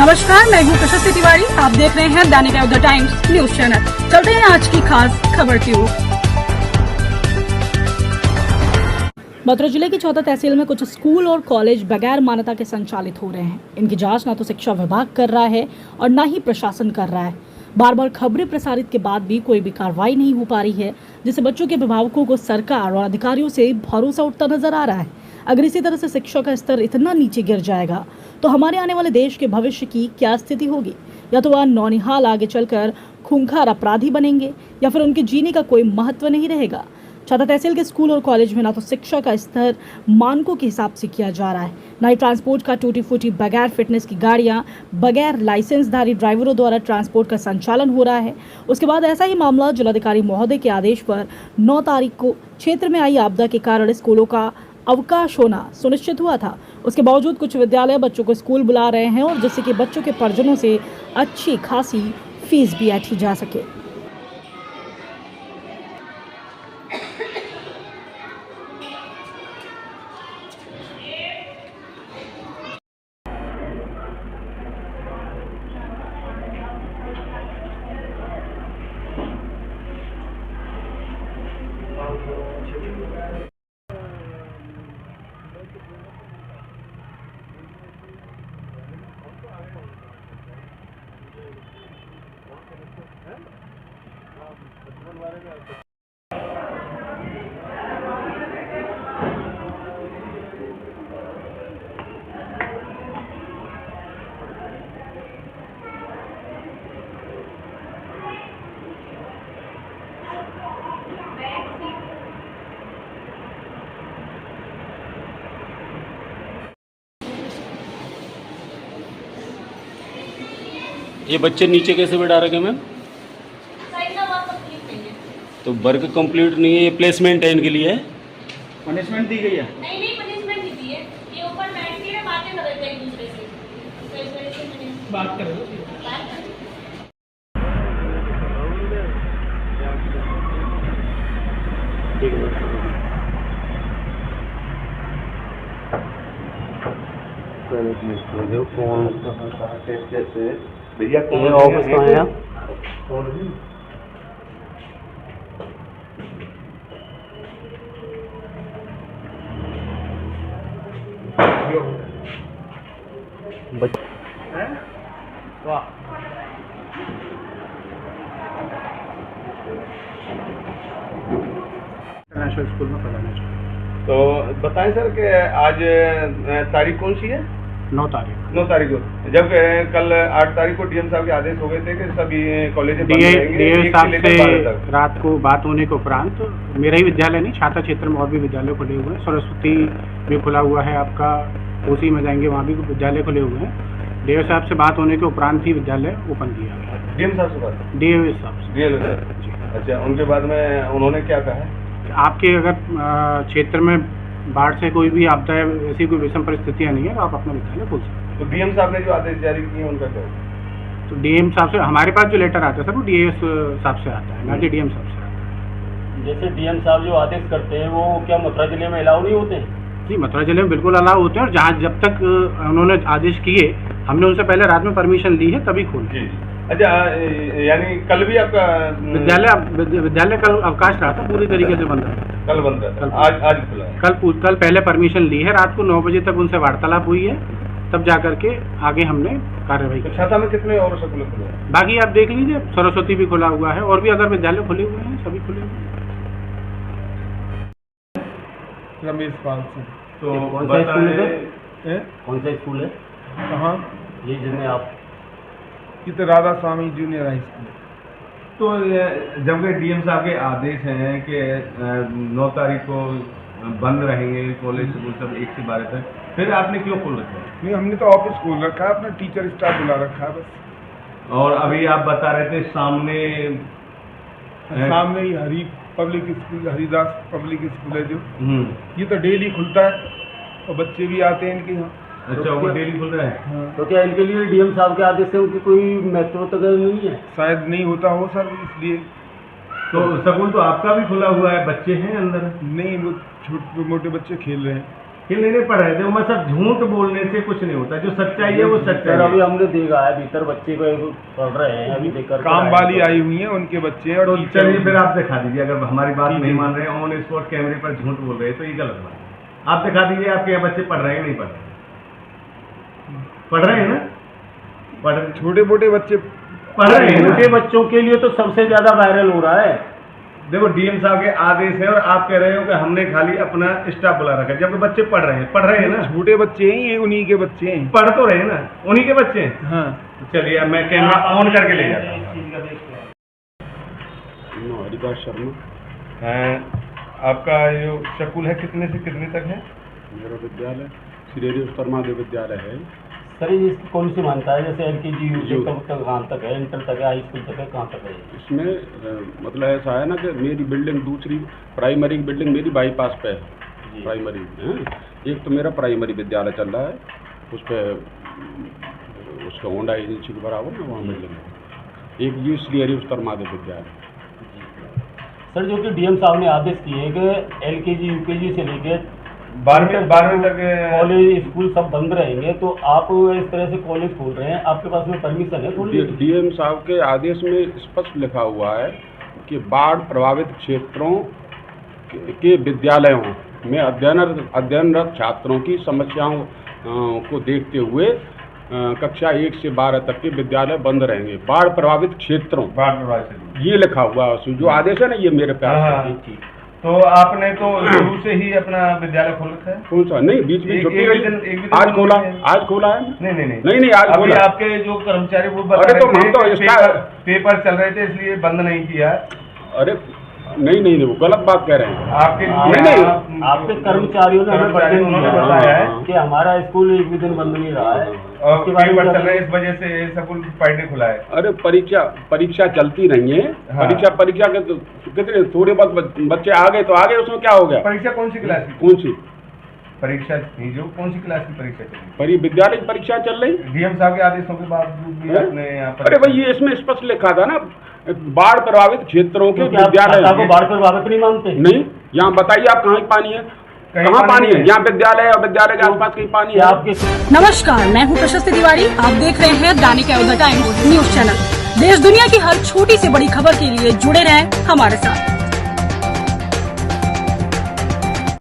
नमस्कार, मैं हूँ प्रशस्ति तिवारी। आप देख रहे हैं दैनिक द टाइम्स न्यूज चैनल। चलते हैं आज की खास खबर की ओर। मथुरा जिले की चौथा तहसील में कुछ स्कूल और कॉलेज बगैर मान्यता के संचालित हो रहे हैं। इनकी जांच न तो शिक्षा विभाग कर रहा है और न ही प्रशासन कर रहा है। बार बार खबरें प्रसारित के बाद भी कोई भी कार्रवाई नहीं हो पा रही है, जिससे बच्चों के अभिभावकों को सरकार और अधिकारियों से भरोसा उठता नजर आ रहा है। अगर इसी तरह से शिक्षा का स्तर इतना नीचे गिर जाएगा तो हमारे आने वाले देश के भविष्य की क्या स्थिति होगी? या तो वह नौनिहाल आगे चलकर खूंखार अपराधी बनेंगे या फिर उनके जीने का कोई महत्व नहीं रहेगा। चौथा तहसील के स्कूल और कॉलेज में ना तो शिक्षा का स्तर मानकों के हिसाब से किया जा रहा है, ना ही ट्रांसपोर्ट का टूटी फूटी बगैर फिटनेस की गाड़ियां बगैर लाइसेंसधारी ड्राइवरों द्वारा ट्रांसपोर्ट का संचालन हो रहा है। उसके बाद ऐसा ही मामला जिलाधिकारी महोदय के आदेश पर 9 तारीख को क्षेत्र में आई आपदा के कारण स्कूलों का अवकाश होना सुनिश्चित हुआ था। उसके बावजूद कुछ विद्यालय बच्चों को स्कूल बुला रहे हैं और जिससे कि बच्चों के परिजनों से अच्छी खासी फीस भी ऐंठी जा सके। ये बच्चे नीचे कैसे बैठा रखे मैम? तो वर्क कंप्लीट नहीं है, ये प्लेसमेंट है इनके लिए। पनिशमेंट दी गई है? नहीं पनिशमेंट नहीं दी है। ये ऊपर बैठ के बातें कर रहे थे एक दूसरे से। बात कर रहे हो? ठीक है। कौन कैसे भैया कौन ऑफिस कहाँ है? वाह, इंटरनेशनल स्कूल में पढ़ाना चाहिए। तो बताएं सर कि आज तारीख कौन सी है? 9 तारीख 9 तारीख को, जब कल 8 तारीख को डीएम साहब के आदेश हो गए थे कि सभी कॉलेज डीए साहब से रात को बात होने के उपरांत तो मेरा ही विद्यालय नहीं, छाता क्षेत्र में और भी विद्यालय खुले हुए हैं। सरस्वती भी खुला हुआ है, आपका कोसी में जाएंगे वहाँ भी विद्यालय खुले हुए हैं। डीए साहब से बात होने के उपरांत ही विद्यालय ओपन किया गया। डीएम साहब से बात? डीए साहब से। डीएम साहब जी। अच्छा, उनके बाद में उन्होंने क्या कहा? आपके अगर क्षेत्र में बाढ़ से कोई भी आपदा है, ऐसी कोई विषम परिस्थितियाँ नहीं है तो आप अपना विद्यालय खोल सकते हैं। तो डीएम साहब ने जो आदेश जारी किए उनका क्या? तो डीएम साहब से हमारे पास जो लेटर आता है सर वो डीएस साहब से आता है, ना कि डीएम साहब से आता है। जैसे डीएम साहब जो आदेश करते हैं वो क्या मथुरा जिले में अलाउ नहीं होते हैं? जी, मथुरा जिले में बिल्कुल अलाउ होते हैं और जहाँ जब तक उन्होंने आदेश किए हमने उनसे पहले रात में परमिशन ली है तभी खोले। जी। अच्छा, यानी कल भी आपका विद्यालय कल अवकाश रहा था, पूरी तरीके से बंद रहा। कल बंद रहा था, आज खुला है। कल पहले परमिशन ली है, रात को 9 बजे तक उनसे वार्तालाप हुई है, तब जा करके आगे हमने कार्रवाई की। छाता में कितने और स्कूल खुले हैं? बाकी आप देख लीजिए, सरस्वती भी खुला हुआ है और भी अगर विद्यालय खुले हुए हैं, सभी खुले हुए हैं। रमेश पाल सिंह। तो कौन सा स्कूल है? कौन सा स्कूल है? कहाँ? ये जिसमें आप ये तो राधा स्वामी जूनियर हाई स्कूल। तो जबकि डीएम साहब के आदेश हैं कि 9 तारीख को बंद रहेंगे कॉलेज स्कूल सब 1 से 12 तक, फिर आपने क्यों खोल रखा है? नहीं, हमने तो ऑफिस खोल रखा है, अपना टीचर स्टाफ बुला रखा है बस। और अभी आप बता रहे थे सामने सामने ही Hari public school, Haridas public school है जो, ये तो डेली खुलता है और बच्चे भी आते हैं इनके यहाँ। अच्छा, वो डेली खुल रहा है? हाँ। तो क्या इनके लिए डीएम साहब के आदेश से उनकी कोई मेट्रो तक नहीं है? शायद नहीं होता हो सर, इसलिए। तो स्कूल तो आपका भी खुला हुआ है, बच्चे हैं अंदर? नहीं, वो छोटे मोटे बच्चे खेल रहे हैं। कि नहीं पढ़ रहे थे, वो मतलब झूठ बोलने से कुछ नहीं होता, जो सच्चाई है वो सच्चाई सर है। अभी हमने देखा है भीतर बच्चे को पढ़ रहे हैं, अभी देखकर काम वाली आई हुई है, उनके बच्चे और तो टीचर। चलिए फिर आप दिखा दीजिए, अगर हमारी बात जी, नहीं जी। मान रहे, ऑन स्पॉट कैमरे पर झूठ बोल रहे हैं तो ये गलत बात है। आप दिखा दीजिए आपके यहाँ बच्चे पढ़ रहे हैं नहीं पढ़ रहे? पढ़ रहे हैं ना? पढ़ छोटे मोटे बच्चे पढ़ रहे हैं ना? छोटे बच्चों के लिए तो सबसे ज्यादा वायरल हो रहा है। देखो डीएम साहब के आदेश है और आप कह रहे हो कि हमने खाली अपना स्टाफ बुला रखा है, जबकि बच्चे पढ़ रहे हैं ना? छोटे बच्चे हैं, ये उन्हीं के बच्चे हैं। पढ़ तो रहे हैं ना, उन्हीं के बच्चे हैं। हाँ, चलिए अब मैं कैमरा ऑन करके ले जाता हूँ। हरिदास शर्मा, आपका जो स्कूल है कितने से कितने तक है? मेरा विद्यालय श्री हरि उत्तर महादेव विद्यालय है। सर ये इसकी कौन सी मानता है, जैसे LKG UKG तक कहाँ तक है, इंटर तक है, हाई स्कूल तक है, कहाँ तक है? इसमें मतलब ऐसा है ना कि मेरी बिल्डिंग दूसरी प्राइमरी की बिल्डिंग मेरी बाईपास पे है, प्राइमरी है। एक तो मेरा प्राइमरी विद्यालय चल रहा है, उस पर उसका होंडा एजेंसी के बराबर ना वहाँ बिल्डिंग है। एक जी श्री हरि उत्तर महादेव विद्यालय। सर जो कि DM साहब ने आदेश किए हैं कि LKG UKG से लेकर 12वीं तक कॉलेज स्कूल सब बंद रहेंगे, तो आप इस तरह से कॉलेज खोल रहे हैं, आपके पास में परमिशन है खोलने की? डीएम साहब के आदेश में स्पष्ट लिखा हुआ है कि बाढ़ प्रभावित क्षेत्रों के विद्यालयों में अध्ययनरत छात्रों की समस्याओं को देखते हुए कक्षा 1 से 12 तक के विद्यालय बंद रहेंगे। बाढ़ प्रभावित क्षेत्रों, ये लिखा हुआ है उसमें, जो आदेश है ना ये मेरे प्यार। तो आपने तो शुरू से ही अपना विद्यालय खोल रखा है? कौन सा? नहीं, बीच में छुट्टी रही। आज खोला है। आज नहीं आज अभी खोला। आपके जो कर्मचारी वो बता अरे तो रहे हम तो थे, इसका पेपर चल रहे थे इसलिए बंद नहीं किया। अरे नहीं वो गलत बात कह रहे हैं। आपके नहीं। आपके कर्मचारियों ने हमें बताया है कि हमारा स्कूल एक भी दिन बंद नहीं रहा है, और पेपर चल रहे हैं, इस वजह से स्कूल फ्राइडे खुला है। अरे परीक्षा चलती रही है। हाँ। परीक्षा के तो कितने थोड़े बहुत बच्चे आ गए तो आ गए, उसमें क्या हो गया? परीक्षा कौन सी क्लास की? कौन सी परीक्षा थी जो कौन सी क्लास की परीक्षा चली? विद्यालय की परीक्षा चल रही? डीएम साहब के आदेशों के बावजूद भी आपने यहाँ पर? अरे भाई ये इसमें स्पष्ट लिखा था ना, बाढ़ प्रभावित क्षेत्रों के विद्यालय। को बाढ़ प्रभावित नहीं मानते? नहीं, यहाँ बताइए आप कहाँ पानी है, कहाँ पानी है? यहाँ विद्यालय और विद्यालय के आसपास कहीं पानी है? आपके नमस्कार, मैं हूँ प्रशस्ति तिवारी। आप देख रहे हैं दैनिक अयोध्या टाइम्स न्यूज चैनल। देश दुनिया की हर छोटी से बड़ी खबर के लिए जुड़े रहें हमारे साथ।